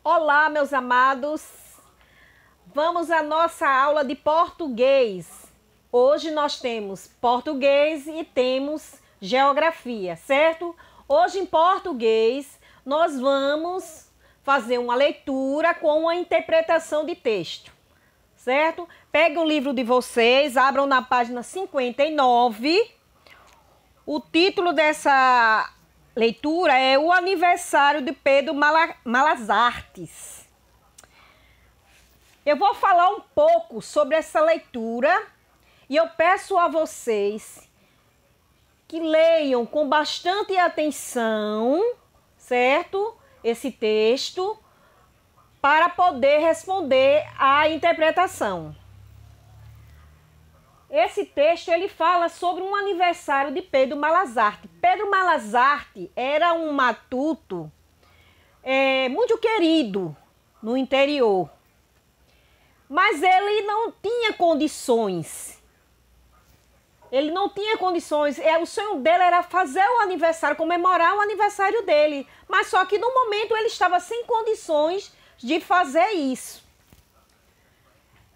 Olá, meus amados. Vamos à nossa aula de português. Hoje nós temos português e temos geografia, certo? Hoje em português nós vamos fazer uma leitura com uma interpretação de texto, certo? Peguem o livro de vocês, abram na página 59. O título dessa leitura é O Aniversário de Pedro Malas Artes. Eu vou falar um pouco sobre essa leitura e eu peço a vocês que leiam com bastante atenção, certo? Esse texto, para poder responder à interpretação. Esse texto ele fala sobre um aniversário de Pedro Malas Artes. Pedro Malas Artes era um matuto muito querido no interior, mas ele não tinha condições. Ele não tinha condições. O sonho dele era fazer o aniversário, comemorar o aniversário dele, mas só que no momento ele estava sem condições de fazer isso.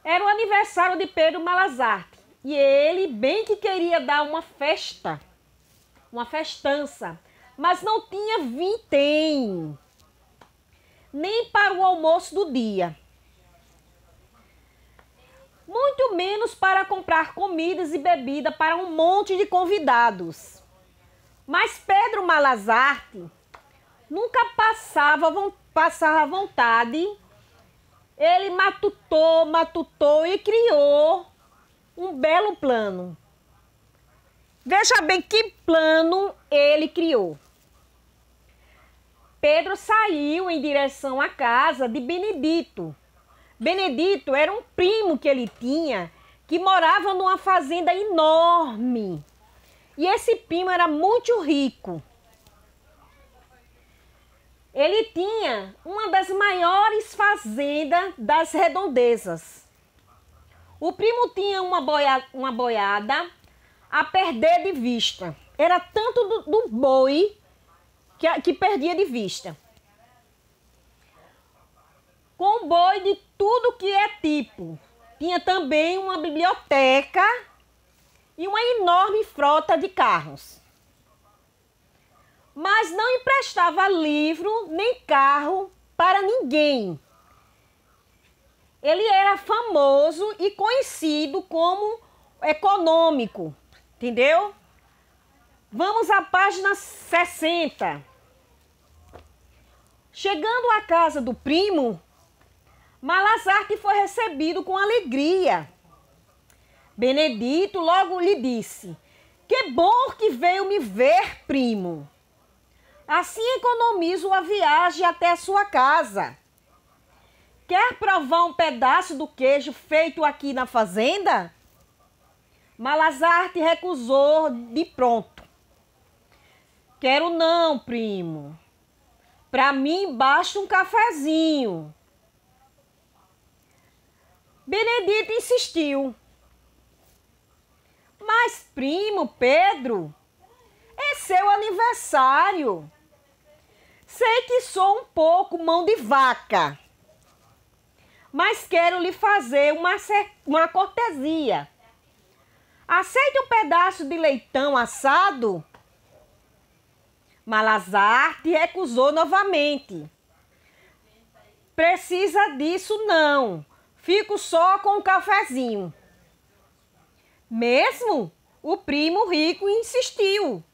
Era o aniversário de Pedro Malas Artes. E ele bem que queria dar uma festa, uma festança, mas não tinha vintém, nem para o almoço do dia. Muito menos para comprar comidas e bebida para um monte de convidados. Mas Pedro Malas Artes nunca passava vontade. Ele matutou e criou um belo plano. Veja bem que plano ele criou. Pedro saiu em direção à casa de Benedito. Benedito era um primo que ele tinha, que morava numa fazenda enorme. E esse primo era muito rico. Ele tinha uma das maiores fazendas das redondezas. O primo tinha uma boiada a perder de vista. Era tanto do boi que perdia de vista. Com boi de tudo que é tipo. Tinha também uma biblioteca e uma enorme frota de carros. Mas não emprestava livro nem carro para ninguém. Ele era famoso e conhecido como econômico, entendeu? Vamos à página 60. Chegando à casa do primo, Malas Artes foi recebido com alegria. Benedito logo lhe disse: "Que bom que veio me ver, primo. Assim economizo a viagem até a sua casa. Quer provar um pedaço do queijo feito aqui na fazenda?" Malas Artes recusou de pronto. "Quero não, primo. Para mim basta um cafezinho." Benedito insistiu. "Mas, primo Pedro, é seu aniversário. Sei que sou um pouco mão de vaca, mas quero lhe fazer uma cortesia. Aceite um pedaço de leitão assado?" Malas Artes recusou novamente. "Precisa disso não. Fico só com um cafezinho." Mesmo? O primo rico insistiu.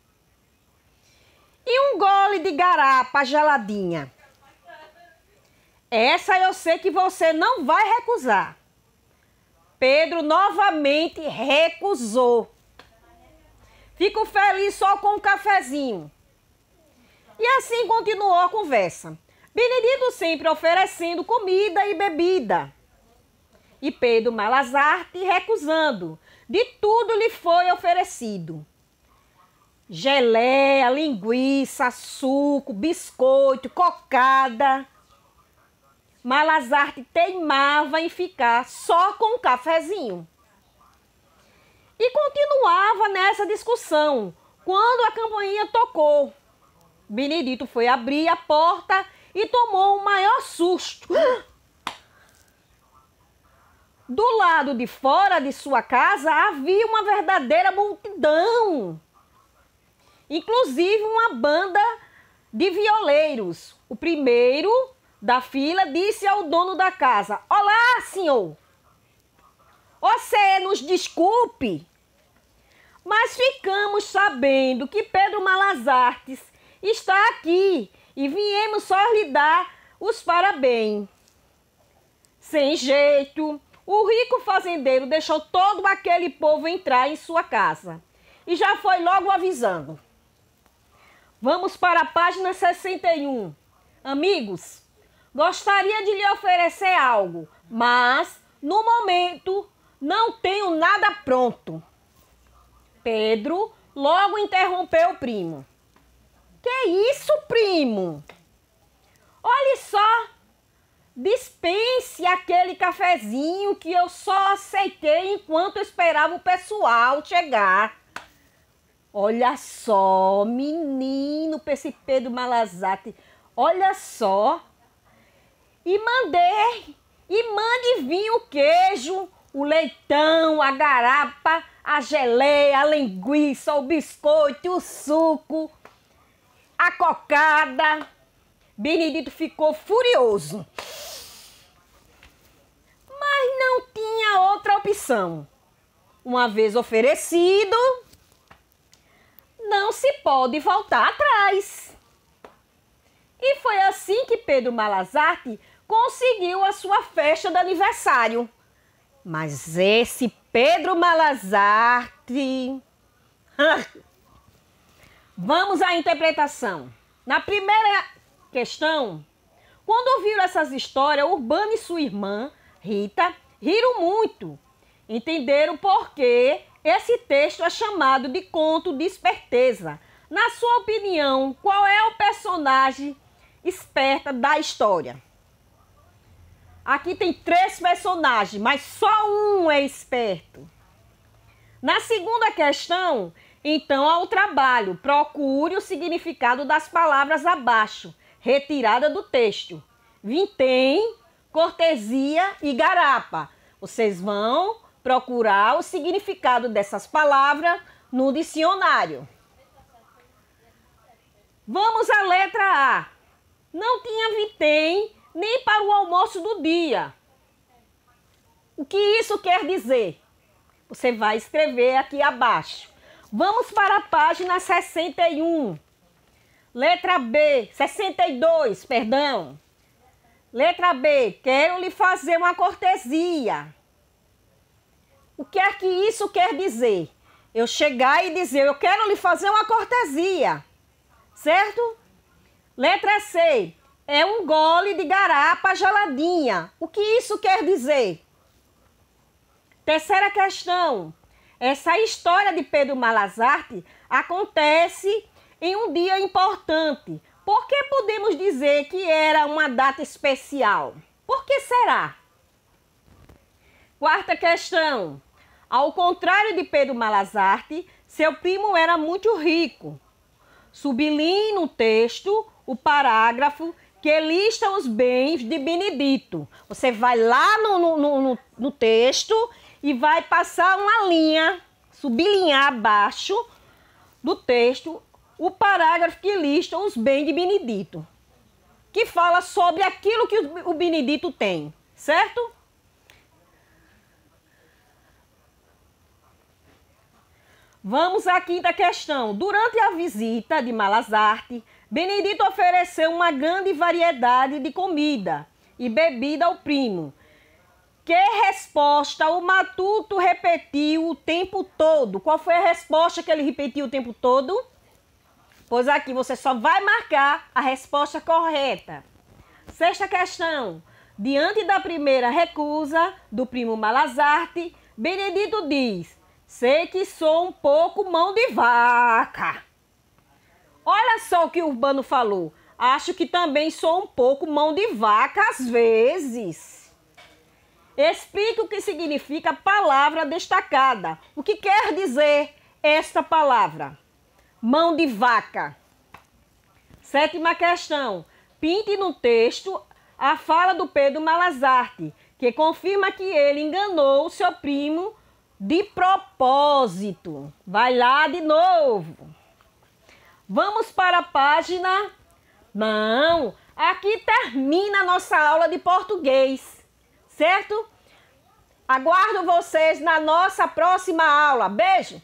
"E um gole de garapa geladinha?" "Essa eu sei que você não vai recusar." Pedro novamente recusou. "Fico feliz só com um cafezinho." E assim continuou a conversa. Benedito sempre oferecendo comida e bebida. E Pedro Malas Artes recusando. De tudo lhe foi oferecido: geleia, linguiça, suco, biscoito, cocada. Malas Artes teimava em ficar só com um cafezinho. E continuava nessa discussão quando a campainha tocou. Benedito foi abrir a porta e tomou um maior susto. Do lado de fora de sua casa havia uma verdadeira multidão, inclusive uma banda de violeiros. O primeiro da fila disse ao dono da casa: "Olá, senhor! Você nos desculpe, mas ficamos sabendo que Pedro Malas Artes está aqui e viemos só lhe dar os parabéns." Sem jeito, o rico fazendeiro deixou todo aquele povo entrar em sua casa e já foi logo avisando. Vamos para a página 61. Amigos, gostaria de lhe oferecer algo, mas no momento não tenho nada pronto. Pedro logo interrompeu o primo. Que isso, primo? Olhe só, dispense aquele cafezinho que eu só aceitei enquanto esperava o pessoal chegar. Olha só, menino, esse Pedro Malas Artes, olha só. E mande vir o queijo, o leitão, a garapa, a geleia, a linguiça, o biscoito, o suco, a cocada. Benedito ficou furioso, mas não tinha outra opção. Uma vez oferecido, não se pode voltar atrás. E foi assim que Pedro Malas Artes conseguiu a sua festa de aniversário. Mas esse Pedro Malas Artes... Vamos à interpretação. Na primeira questão, quando ouviram essas histórias, Urbano e sua irmã, Rita, riram muito. Entenderam por que esse texto é chamado de conto de esperteza. Na sua opinião, qual é o personagem esperta da história? Aqui tem 3 personagens, mas só um é esperto. Na segunda questão, então, ao trabalho, procure o significado das palavras abaixo, retirada do texto. Vintém, cortesia e garapa. Vocês vão procurar o significado dessas palavras no dicionário. Vamos à letra A. Não tinha vintém nem para o almoço do dia. O que isso quer dizer? Você vai escrever aqui abaixo. Vamos para a página 61. Letra B, 62, perdão. Letra B, quero lhe fazer uma cortesia. O que é que isso quer dizer? Eu chegar e dizer, eu quero lhe fazer uma cortesia. Certo? Letra C, é um gole de garapa geladinha. O que isso quer dizer? Terceira questão. Essa história de Pedro Malas Artes acontece em um dia importante. Por que podemos dizer que era uma data especial? Por que será? Quarta questão. Ao contrário de Pedro Malas Artes, seu primo era muito rico. Sublinhe no texto o parágrafo que lista os bens de Benedito. Você vai lá no texto e vai passar uma linha, sublinhar abaixo do texto o parágrafo que lista os bens de Benedito, que fala sobre aquilo que o Benedito tem, certo? Vamos à quinta questão. Durante a visita de Malas Artes, Benedito ofereceu uma grande variedade de comida e bebida ao primo. Que resposta o matuto repetiu o tempo todo? Qual foi a resposta que ele repetiu o tempo todo? Pois aqui você só vai marcar a resposta correta. Sexta questão. Diante da primeira recusa do primo Malas Artes, Benedito diz: sei que sou um pouco mão de vaca. Olha só o que o Urbano falou. Acho que também sou um pouco mão de vaca às vezes. Explique o que significa palavra destacada. O que quer dizer esta palavra? Mão de vaca. Sétima questão. Pinte no texto a fala do Pedro Malazarte, que confirma que ele enganou o seu primo de propósito. Vai lá de novo. Vamos para a página... Não, aqui termina a nossa aula de português, certo? Aguardo vocês na nossa próxima aula. Beijo!